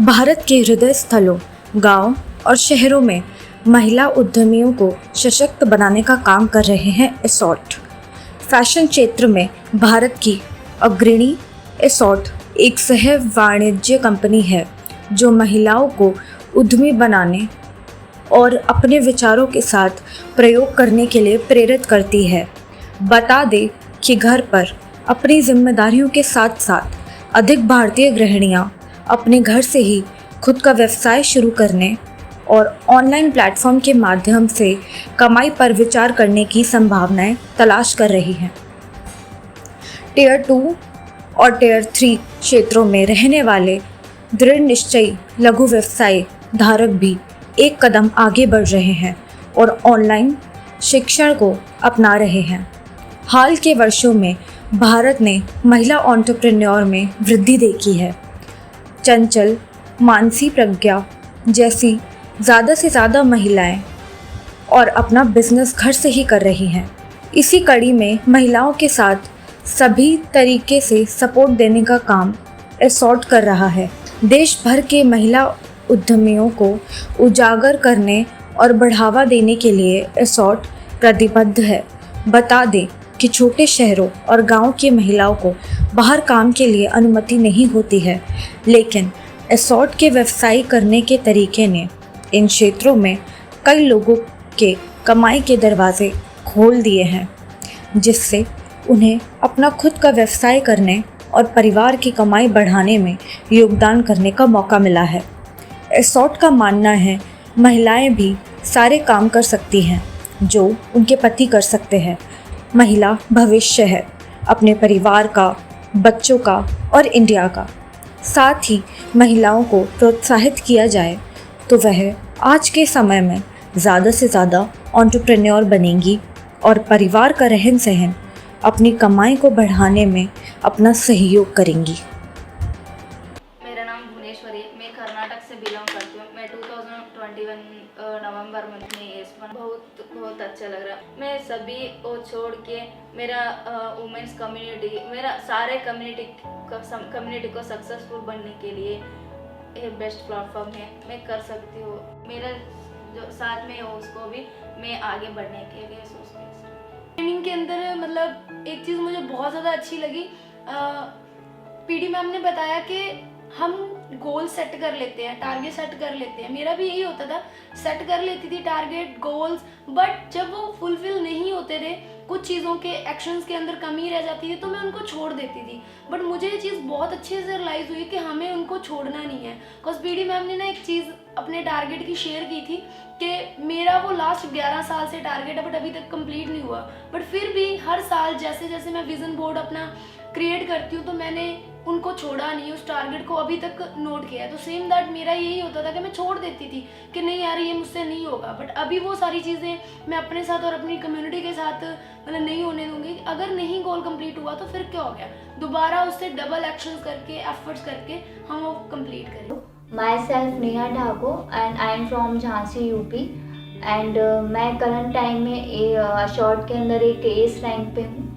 भारत के हृदय स्थलों, गांव और शहरों में महिला उद्यमियों को सशक्त बनाने का काम कर रहे हैं एसॉर्ट। फैशन क्षेत्र में भारत की अग्रणी एसॉर्ट एक सह वाणिज्य कंपनी है जो महिलाओं को उद्यमी बनाने और अपने विचारों के साथ प्रयोग करने के लिए प्रेरित करती है। बता दें कि घर पर अपनी जिम्मेदारियों के साथ साथ अधिक भारतीय गृहिणियां अपने घर से ही खुद का व्यवसाय शुरू करने और ऑनलाइन प्लेटफॉर्म के माध्यम से कमाई पर विचार करने की संभावनाएं तलाश कर रही हैं। टियर 2 और टियर 3 क्षेत्रों में रहने वाले दृढ़ निश्चयी लघु व्यवसाय धारक भी एक कदम आगे बढ़ रहे हैं और ऑनलाइन शिक्षण को अपना रहे हैं। हाल के वर्षों में भारत ने महिला एंटरप्रेन्योर में वृद्धि देखी है। चंचल, मानसी प्रज्ञा जैसी ज़्यादा से ज़्यादा महिलाएं और अपना बिजनेस घर से ही कर रही हैं। इसी कड़ी में महिलाओं के साथ सभी तरीके से सपोर्ट देने का काम एसॉर्ट कर रहा है। देश भर के महिला उद्यमियों को उजागर करने और बढ़ावा देने के लिए एसॉर्ट प्रतिबद्ध है। बता दें कि छोटे शहरों और गांवों की महिलाओं को बाहर काम के लिए अनुमति नहीं होती है, लेकिन एसॉर्ट के व्यवसाय करने के तरीके ने इन क्षेत्रों में कई लोगों के कमाई के दरवाजे खोल दिए हैं, जिससे उन्हें अपना खुद का व्यवसाय करने और परिवार की कमाई बढ़ाने में योगदान करने का मौका मिला है। एसॉर्ट का मानना है महिलाएं भी सारे काम कर सकती हैं जो उनके पति कर सकते हैं। महिला भविष्य है अपने परिवार का, बच्चों का और इंडिया का। साथ ही महिलाओं को प्रोत्साहित किया जाए तो वह आज के समय में ज़्यादा से ज़्यादा एंटरप्रेन्योर बनेंगी और परिवार का रहन सहन, अपनी कमाई को बढ़ाने में अपना सहयोग करेंगी। मेरा नाम भुवनेश्वरी, मैं कर्नाटक से बिलोंग करती हूँ। मैं 2021 नवंबर मंथ में ये बहुत अच्छा लग रहा है। मैं सभी को छोड़ के मेरा वुमेन्स कम्युनिटी, मेरा सारे कम्युनिटी को सक्सेसफुल बनने के लिए ये बेस्ट प्लेटफॉर्म है। मैं कर सकती हूँ। मेरा जो साथ में है उसको भी मैं आगे बढ़ने के लिए सोचती हूँ। ट्रेनिंग के अंदर मतलब एक चीज़ मुझे बहुत ज़्यादा अच्छी लगी। पीडी मैम ने बताया कि हम गोल सेट कर लेते हैं, टारगेट सेट कर लेते हैं। मेरा भी यही होता था, सेट कर लेती थी टारगेट, गोल्स, बट जब वो फुलफिल नहीं होते थे, कुछ चीज़ों के एक्शंस के अंदर कमी रह जाती थी तो मैं उनको छोड़ देती थी। बट मुझे ये चीज़ बहुत अच्छे से रियलाइज़ हुई कि हमें उनको छोड़ना नहीं है। बिकॉज पीडी मैम ने ना एक चीज़ अपने टारगेट की शेयर की थी कि मेरा वो लास्ट 11 साल से टारगेट है बट अभी तक कंप्लीट नहीं हुआ। बट फिर भी हर साल जैसे जैसे मैं विजन बोर्ड अपना क्रिएट करती हूँ तो मैंने उनको छोड़ा नहीं, उस टारगेट को अभी तक नोट किया है। तो सेम दैट मेरा यही होता था कि मैं छोड़ देती थी कि नहीं यार ये मुझसे नहीं होगा। बट अभी वो सारी चीज़ें मैं अपने साथ और अपनी कम्युनिटी के साथ मतलब नहीं होने दूंगी। अगर नहीं गोल कंप्लीट हुआ तो फिर क्या हो गया, दोबारा उससे डबल एक्शंस करके, एफर्ट्स करके हम वो कंप्लीट करें। Myself Neha Thakur and I am from Jhansi UP and मैं करंट टाइम में शॉर्ट के अंदर एक एस रैंक पे हूँ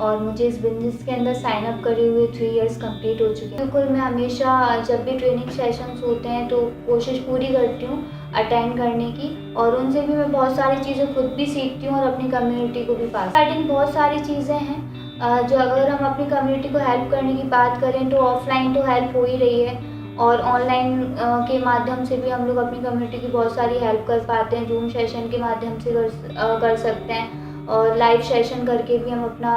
और मुझे इस बिजनेस के अंदर साइन अप करे हुए 3 इयर्स कंप्लीट हो चुके हैं। बिल्कुल मैं हमेशा जब भी ट्रेनिंग सेशंस होते हैं तो कोशिश पूरी करती हूँ अटेंड करने की और उनसे भी मैं बहुत सारी चीज़ें खुद भी सीखती हूँ और अपनी कम्युनिटी को भी पास। स्टार्टिंग बहुत सारी चीज़ें हैं जो अगर हम अपनी कम्युनिटी को हेल्प करने की बात करें तो ऑफलाइन तो हेल्प हो ही रही है और ऑनलाइन के माध्यम से भी हम लोग अपनी कम्युनिटी की बहुत सारी हेल्प कर पाते हैं। जूम सेशन के माध्यम से कर सकते हैं और लाइव सेशन करके भी हम अपना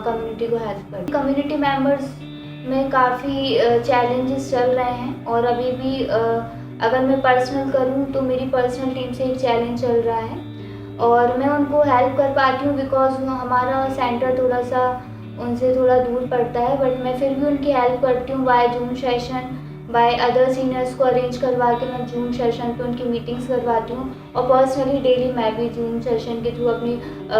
कम्युनिटी को हेल्प करते हैं। कम्युनिटी मेंबर्स में काफ़ी चैलेंजेस चल रहे हैं और अभी भी अगर मैं पर्सनल करूं तो मेरी पर्सनल टीम से एक चैलेंज चल रहा है और मैं उनको हेल्प कर पाती हूँ बिकॉज हमारा सेंटर थोड़ा सा उनसे थोड़ा दूर पड़ता है। बट मैं फिर भी उनकी हेल्प करती हूँ by Zoom session, by other seniors को अरेंज करवा के मैं जूम सेशन पे उनकी मीटिंग्स करवाती हूँ और पर्सनली डेली मैं भी जूम सेशन के थ्रू अपनी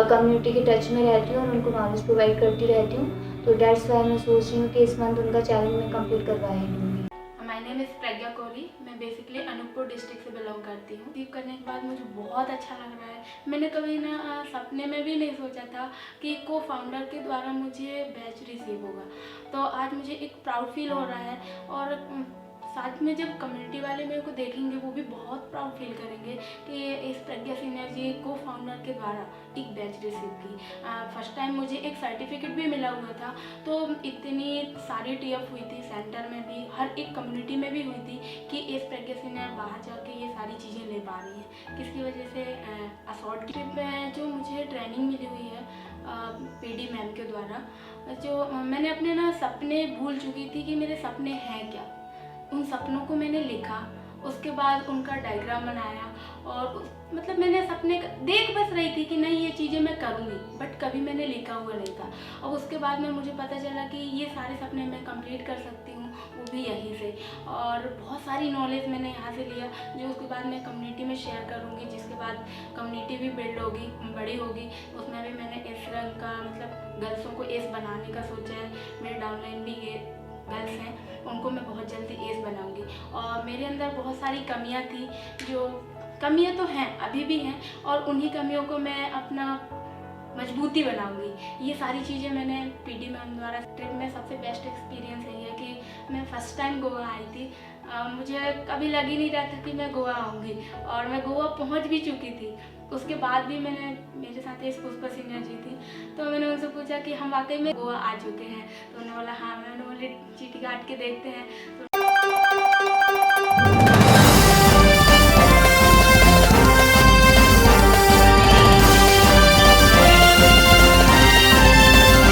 कम्युनिटी के टच में रहती हूँ और उनको नॉलेज प्रोवाइड करती रहती हूँ। तो डेट्स वाई मैं सोच रही हूँ कि इस मंथ उनका चैलेंज मैं कंप्लीट करवा ही दूँगी। माय नेम इज़ प्रज्ञा कोहली। मैं बेसिकली अनूपपुर डिस्ट्रिक्ट से बिलोंग करती हूँ। रिसीव करने के बाद मुझे बहुत अच्छा लग रहा है। मैंने कभी ना सपने में भी नहीं सोचा था कि को फाउंडर के द्वारा मुझे बैच रिसीव होगा। तो आज मुझे एक प्राउड फील हो रहा है और साथ में जब कम्युनिटी वाले मेरे को देखेंगे वो भी बहुत प्राउड फील करेंगे कि इस प्रज्ञा सीनियर जी को फाउंडर के द्वारा एक बैच रिसीव की। फर्स्ट टाइम मुझे एक सर्टिफिकेट भी मिला हुआ था। तो इतनी सारी टीएफ हुई थी, सेंटर में भी, हर एक कम्युनिटी में भी हुई थी कि इस प्रज्ञा सीनियर बाहर जाके ये सारी चीज़ें ले पा रही हैं, किसकी वजह से असॉल्ट ट्रिप में जो मुझे ट्रेनिंग मिली हुई है पीडी मैम के द्वारा, जो मैंने अपने ना सपने भूल चुकी थी कि मेरे सपने हैं क्या। उन सपनों को मैंने लिखा, उसके बाद उनका डायग्राम बनाया और मतलब मैंने सपने देख बस रही थी कि नहीं ये चीज़ें मैं करूँगी, बट कभी मैंने लिखा हुआ नहीं था। और उसके बाद में मुझे पता चला कि ये सारे सपने मैं कंप्लीट कर सकती हूँ, वो भी यहीं से। और बहुत सारी नॉलेज मैंने यहाँ से लिया जो उसके बाद मैं कम्युनिटी में शेयर करूँगी, जिसके बाद कम्युनिटी भी बिल्ड होगी, बड़ी होगी। उसमें भी मैंने इस रंग का मतलब गर्ल्सों को एस बनाने का सोचा है। मेरे डाउनलाइन भी ये गर्ल्स हैं, उनको मैं बहुत जल्दी एस बनाऊंगी। और मेरे अंदर बहुत सारी कमियां थी, जो कमियां तो हैं, अभी भी हैं, और उन्हीं कमियों को मैं अपना मजबूती बनाऊंगी। ये सारी चीज़ें मैंने पीडी मैम द्वारा। ट्रिप में सबसे बेस्ट एक्सपीरियंस यही है कि मैं फ़र्स्ट टाइम गोवा आई थी। मुझे कभी लग ही नहीं रहा था कि मैं गोवा आऊँगी, और मैं गोवा पहुँच भी चुकी थी। उसके बाद भी मेरे साथ एक पुष्पा सीनियर जी थी, तो मैंने उनसे पूछा कि हम वाकई में गोवा आ चुके हैं। तो उन्होंने बोला हाँ। मैंने बोली चीटी काट के देखते हैं। तो